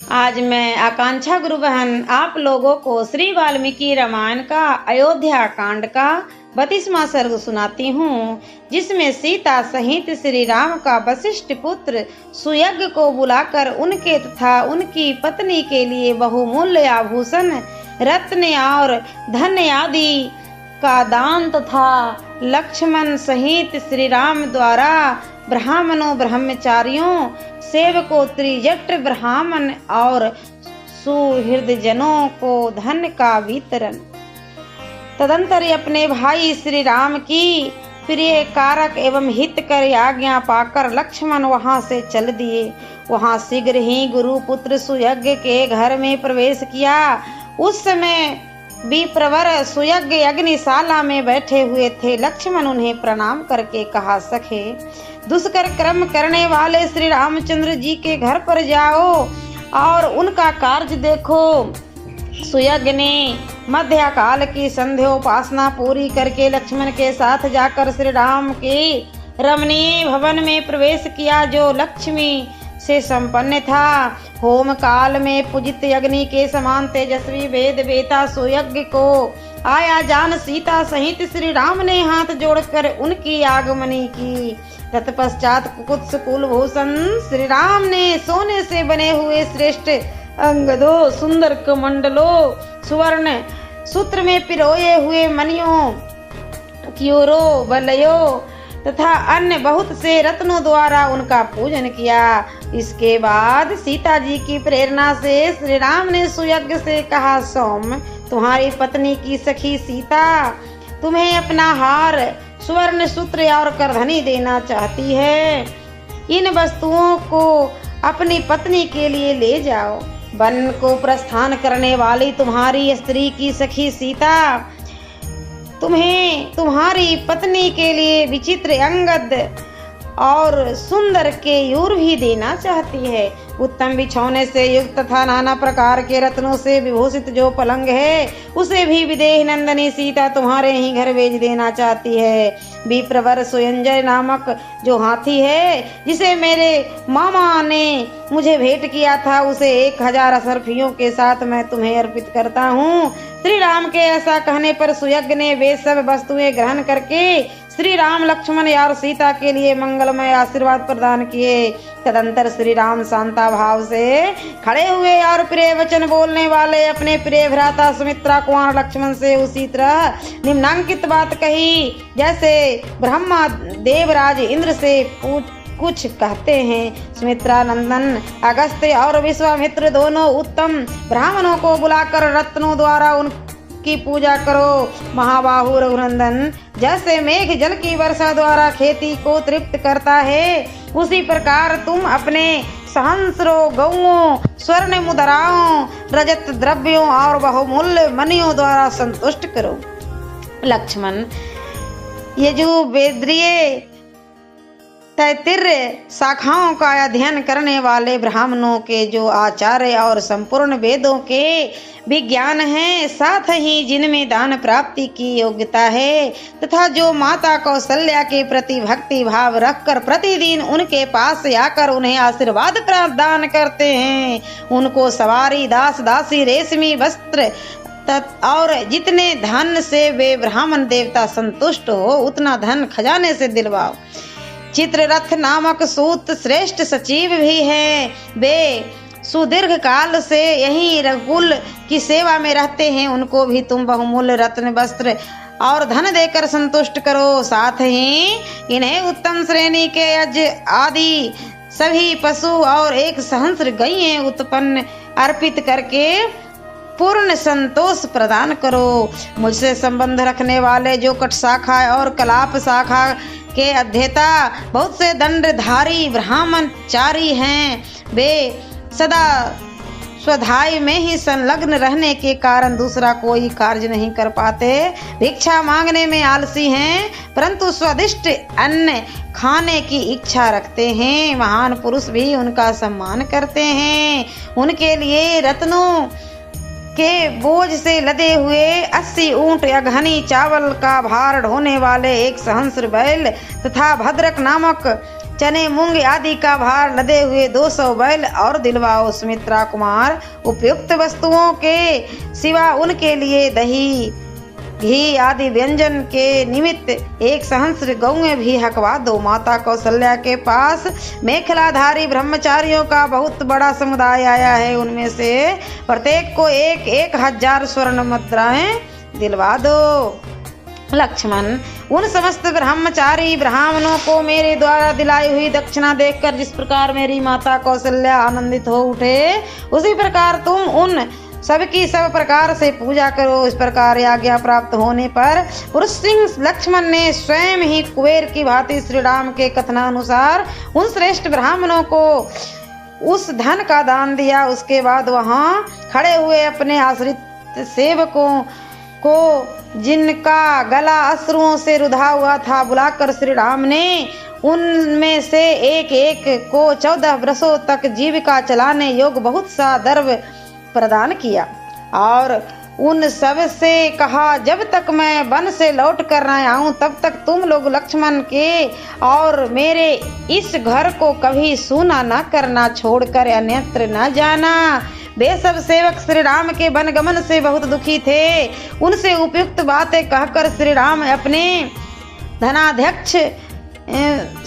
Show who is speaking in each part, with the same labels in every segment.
Speaker 1: आज मैं आकांक्षा गुरु बहन आप लोगों को श्री वाल्मीकि रामायण का अयोध्या कांड का 32वां सर्ग सुनाती हूँ, जिसमें सीता सहित श्री राम का वशिष्ठ पुत्र सुयज्ञ को बुलाकर उनके तथा उनकी पत्नी के लिए बहुमूल्य आभूषण, रत्न और धन आदि का दान तथा लक्ष्मण सहित श्री राम द्वारा ब्राह्मणों, ब्रह्मचारियों, सेवकों, त्रिजट ब्राह्मण और सुहृदजनों को धन का वितरण। तदंतर अपने भाई श्री राम की प्रिय कारक एवं हितकर आज्ञा पाकर लक्ष्मण वहां से चल दिए। वहां शीघ्र ही गुरु पुत्र सुयज्ञ के घर में प्रवेश किया। उस समय विप्रवर सुयज्ञ अग्निशाला में बैठे हुए थे। लक्ष्मण उन्हें प्रणाम करके कहा, सखे दुष्कर कर्म करने वाले श्री रामचंद्र जी के घर पर जाओ और उनका कार्य देखो। सुयज्ञ ने मध्यकाल की संध्योपासना पूरी करके लक्ष्मण के साथ जाकर श्री राम के रमणीय भवन में प्रवेश किया, जो लक्ष्मी से संपन्न था। होम काल में पूजित अग्नि के समान तेजस्वी वेद वेता सुयज्ञ को आया जान सीता सहित श्री राम ने हाथ जोड़कर उनकी आगमनी की। तत्पश्चात कुकुत्स कुलभूषण श्री राम ने सोने से बने हुए श्रेष्ठ अंगदों, सुंदर कमंडलों, सुवर्ण सूत्र में पिरोए हुए मणियों, क्यूरों, वलयों तथा अन्य बहुत से रत्नों द्वारा उनका पूजन किया। इसके बाद सीता जी की प्रेरणा से श्री राम ने सुयज्ञ से कहा, सौम्य तुम्हारी पत्नी की सखी सीता तुम्हें अपना हार, स्वर्ण सूत्र और करधनी देना चाहती है। इन वस्तुओं को अपनी पत्नी के लिए ले जाओ। वन को प्रस्थान करने वाली तुम्हारी स्त्री की सखी सीता तुम्हें तुम्हारी पत्नी के लिए विचित्र अंगद और सुंदर केयूर भी देना चाहती है। उत्तम बिछौने से युक्त तथा नाना प्रकार के रत्नों से विभूषित जो पलंग है, उसे भी विदेह नंदनी सीता तुम्हारे ही घर भेज देना चाहती है। विप्रवर सुयंजय नामक जो हाथी है, जिसे मेरे मामा ने मुझे भेंट किया था, उसे 1000 असरफियों के साथ मैं तुम्हें अर्पित करता हूँ। श्री राम के ऐसा कहने पर सुयज्ञ ने वे सब वस्तुएं ग्रहण करके श्री राम, लक्ष्मण और सीता के लिए मंगलमय आशीर्वाद प्रदान किए। तदंतर श्री राम शांता भाव से खड़े हुए और प्रिय वचन बोलने वाले अपने प्रिय भ्राता सुमित्रा कुमार लक्ष्मण से उसी तरह निम्नांकित बात कही, जैसे ब्रह्मा देवराज इंद्र से कुछ कहते हैं। सुमित्रा नंदन अगस्त्य और विश्वामित्र दोनों उत्तम ब्राह्मणों को बुलाकर रत्नों द्वारा उनकी पूजा करो। महाबाहु रघुनंदन, जैसे मेघ जल की वर्षा द्वारा खेती को तृप्त करता है, उसी प्रकार तुम अपने सहस्रों गौओं, स्वर्ण मुद्राओं, रजत द्रव्यों और बहुमूल्य मणियों द्वारा संतुष्ट करो। लक्ष्मण यजुर्वेदीय तैत्तिरीय शाखाओं का अध्ययन करने वाले ब्राह्मणों के जो आचार्य और संपूर्ण वेदों के विज्ञान हैं, साथ ही जिनमें दान प्राप्ति की योग्यता है, तथा जो माता कौशल्या के प्रति भक्ति भाव रखकर प्रतिदिन उनके पास आकर उन्हें आशीर्वाद प्रदान करते हैं, उनको सवारी, दास दासी, रेशमी वस्त्र और जितने धन से वे ब्राह्मण देवता संतुष्ट हो, उतना धन खजाने से दिलवाओ। चित्ररथ नामक सूत श्रेष्ठ सचिव भी हैं। वे सुदीर्घ काल से यही रघुकुल की सेवा में रहते हैं, उनको भी तुम बहुमूल्य रत्न, वस्त्र और धन देकर संतुष्ट करो। साथ ही इन्हें उत्तम श्रेणी के यज्ञ आदि सभी पशु और 1 सहस्र गायें उत्पन्न अर्पित करके पूर्ण संतोष प्रदान करो। मुझसे संबंध रखने वाले जो कट शाखा और कलाप शाखा के अध्येता बहुत से दंडधारी ब्राह्मणचारी हैं, वे सदा स्वाध्याय में ही संलग्न रहने के कारण दूसरा कोई कार्य नहीं कर पाते। भिक्षा मांगने में आलसी हैं, परंतु स्वादिष्ट अन्न खाने की इच्छा रखते हैं। महान पुरुष भी उनका सम्मान करते हैं। उनके लिए रत्नों के बोझ से लदे हुए 80 ऊंट, अघनी चावल का भार ढोने वाले 1 सहस्र बैल तथा भद्रक नामक चने मूंग आदि का भार लदे हुए 200 बैल और दिलवाओ। सुमित्रा कुमार उपयुक्त वस्तुओं के सिवा उनके लिए दही घी आदि व्यंजन के निमित्त 1 सहस्र गौएं भी हकवा दो। माता कौशल्या के पास मेखलाधारी ब्रह्मचारियों का बहुत बड़ा समुदाय आया है, उनमें से प्रत्येक को 1,000 स्वर्ण मुद्राएं दिलवा दो। लक्ष्मण, उन समस्त ब्रह्मचारी ब्राह्मणों को मेरे द्वारा दिलाई हुई दक्षिणा देखकर जिस प्रकार मेरी माता कौशल्या आनंदित हो उठे, उसी प्रकार तुम उन सबकी सब प्रकार से पूजा करो। इस प्रकार आज्ञा प्राप्त होने पर पुरुष सिंह लक्ष्मण ने स्वयं ही कुबेर की भांति श्री राम के कथनानुसार उन श्रेष्ठ ब्राह्मणों को उस धन का दान दिया। उसके बाद वहां खड़े हुए अपने आश्रित सेवकों को, जिनका गला अश्रुओं से रुधा हुआ था, बुलाकर श्री राम ने उनमें से एक एक को 14 वर्षों तक जीविका चलाने योग्य बहुत सा द्रव्य प्रदान किया और उन सब से कहा, जब तक मैं वन से लौट कर न आऊं तब तक तुम लोग लक्ष्मण के और मेरे इस घर को कभी सूना न करना, छोड़कर अन्यत्र न जाना। वे सब सेवक श्री राम के वनगमन से बहुत दुखी थे। उनसे उपयुक्त बातें कहकर श्री राम अपने धनाध्यक्ष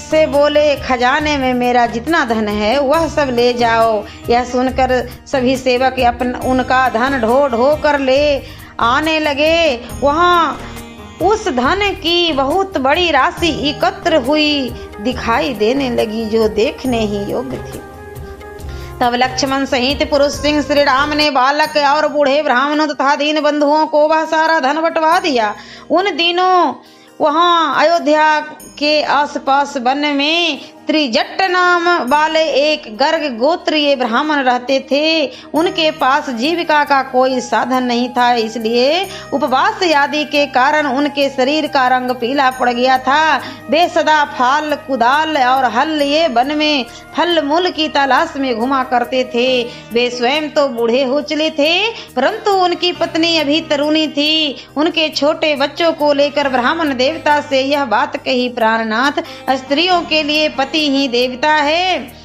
Speaker 1: से बोले, खजाने में मेरा जितना धन है वह सब ले जाओ। यह सुनकर सभी सेवक उनका धन ढो ढो कर ले आने लगे। वहाँ उस धन की बहुत बड़ी राशि एकत्र हुई दिखाई देने लगी, जो देखने ही योग्य थी। तब लक्ष्मण सहित पुरुष सिंह श्री राम ने बालक और बूढ़े ब्राह्मणों तथा दीन बंधुओं को वह सारा धन बंटवा दिया। उन दिनों वहाँ अयोध्या के आसपास वन में त्रिजट नाम वाले एक गर्ग गोत्रीय ब्राह्मण रहते थे। उनके पास जीविका का कोई साधन नहीं था, इसलिए उपवास आदि के कारण उनके शरीर का रंग पीला पड़ गया था। वे सदा फाल कुदाल और हल लिए वन में फल मूल की तलाश में घुमा करते थे। वे स्वयं तो बूढ़े हो चले थे, परंतु उनकी पत्नी अभी तरुणी थी। उनके छोटे बच्चों को लेकर ब्राह्मण देवता से यह बात कही, प्राणनाथ, स्त्रियों के लिए पति ही देवता है,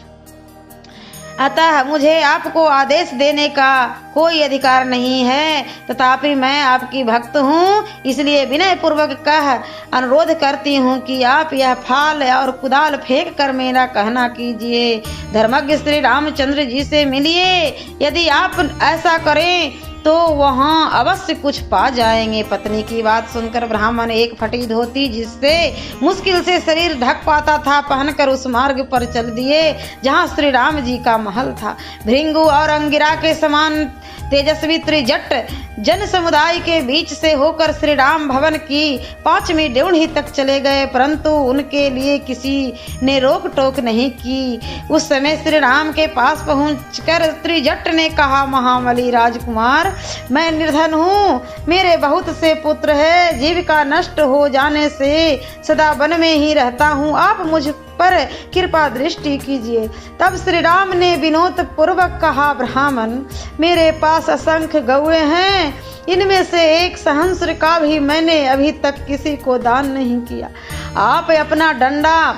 Speaker 1: अतः मुझे आपको आदेश देने का कोई अधिकार नहीं है। तथापि मैं आपकी भक्त हूँ, इसलिए विनय पूर्वक कह अनुरोध करती हूँ कि आप यह फाल और कुदाल फेंक कर मेरा कहना कीजिए। धर्मज्ञ श्री रामचंद्र जी से मिलिए। यदि आप ऐसा करें तो वहाँ अवश्य कुछ पा जाएंगे। पत्नी की बात सुनकर ब्राह्मण एक फटी धोती, जिससे मुश्किल से शरीर ढक पाता था, पहनकर उस मार्ग पर चल दिए जहाँ श्री राम जी का महल था। भृंगु और अंगिरा के समान तेजस्वी त्रिजट जन समुदाय के बीच से होकर श्री राम भवन की 5वीं ड्योढ़ी तक चले गए, परंतु उनके लिए किसी ने रोक टोक नहीं की। उस समय श्री राम के पास पहुंचकर त्रिजट ने कहा, महाबली राजकुमार, मैं निर्धन हूँ, मेरे बहुत से पुत्र है, जीविका नष्ट हो जाने से सदा वन में ही रहता हूँ, आप मुझ पर कृपा दृष्टि कीजिए। तब श्री राम ने विनोद पूर्वक कहा, ब्राह्मण, मेरे पास असंख्य गौएं हैं, इनमें से 1 सहस्र का भी मैंने अभी तक किसी को दान नहीं किया। आप अपना डंडा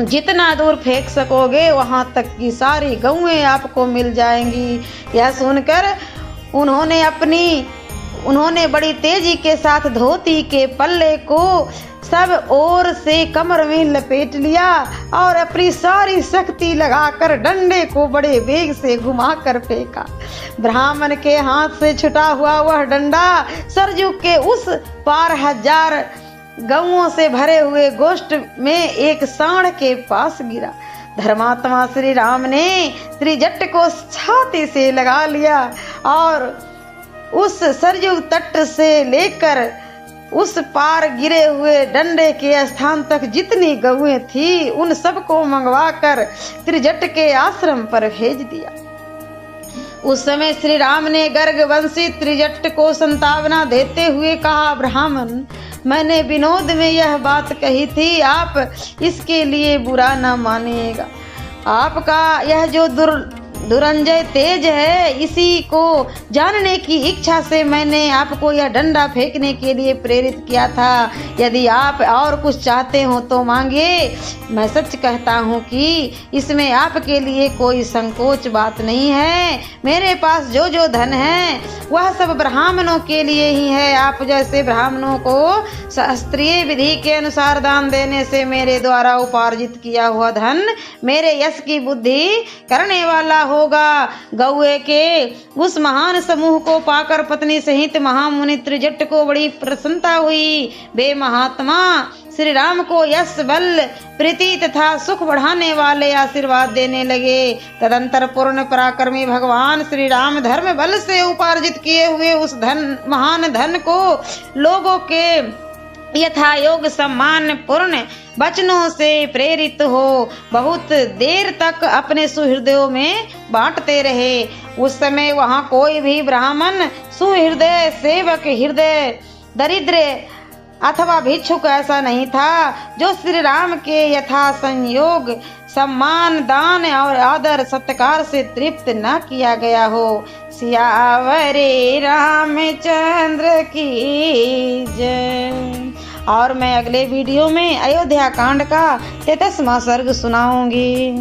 Speaker 1: जितना दूर फेंक सकोगे वहां तक की सारी गौएं आपको मिल जाएंगी। यह सुनकर उन्होंने बड़ी तेजी के साथ धोती के पल्ले को सब ओर से कमर में लपेट लिया और अपनी सारी शक्ति लगाकर डंडे को बड़े वेग से घुमाकर फेंका। ब्राह्मण के हाथ से छुटा हुआ वह डंडा सरजू के उस पार 1000 गौओं से भरे हुए गोष्ठ में एक सांड के पास गिरा। धर्मात्मा श्री राम ने त्रिजट को छाती से लगा लिया और उस सरयू तट से लेकर उस पार गिरे हुए डंडे के स्थान तक जितनी गौएं थी उन सबको मंगवाकर त्रिजट के आश्रम पर भेज दिया। उस समय श्री राम ने गर्गवंशी त्रिजट को संतावना देते हुए कहा, ब्राह्मण, मैंने विनोद में यह बात कही थी, आप इसके लिए बुरा न मानिएगा। आपका यह जो दुरंजय तेज है, इसी को जानने की इच्छा से मैंने आपको यह डंडा फेंकने के लिए प्रेरित किया था। यदि आप और कुछ चाहते हो तो मांगे। मैं सच कहता हूँ कि इसमें आपके लिए कोई संकोच बात नहीं है। मेरे पास जो जो धन है वह सब ब्राह्मणों के लिए ही है। आप जैसे ब्राह्मणों को शास्त्रीय विधि के अनुसार दान देने से मेरे द्वारा उपार्जित किया हुआ धन मेरे यश की बुद्धि करने वाला होगा। गौए के उस महान समूह को पाकर पत्नी सहित महामुनि त्रिजट को बड़ी प्रसन्नता हुई। वे महात्मा श्री राम को यश बल प्रीति तथा सुख बढ़ाने वाले आशीर्वाद देने लगे। तदंतर पूर्ण पराक्रमी भगवान श्री राम धर्म बल से उपार्जित किए हुए उस महान धन को लोगों के यथा योग सम्मान पूर्ण वचनों से प्रेरित हो बहुत देर तक अपने सुहृदयों में बांटते रहे। उस समय वहां कोई भी ब्राह्मण सुहृदय सेवक हृदय दरिद्र अथवा भिक्षुक ऐसा नहीं था जो श्री राम के यथा संयोग सम्मान दान और आदर सत्कार से तृप्त न किया गया हो। सियावरे रामचंद्र की जय। और मैं अगले वीडियो में अयोध्या कांड का 33वां सर्ग सुनाऊंगी।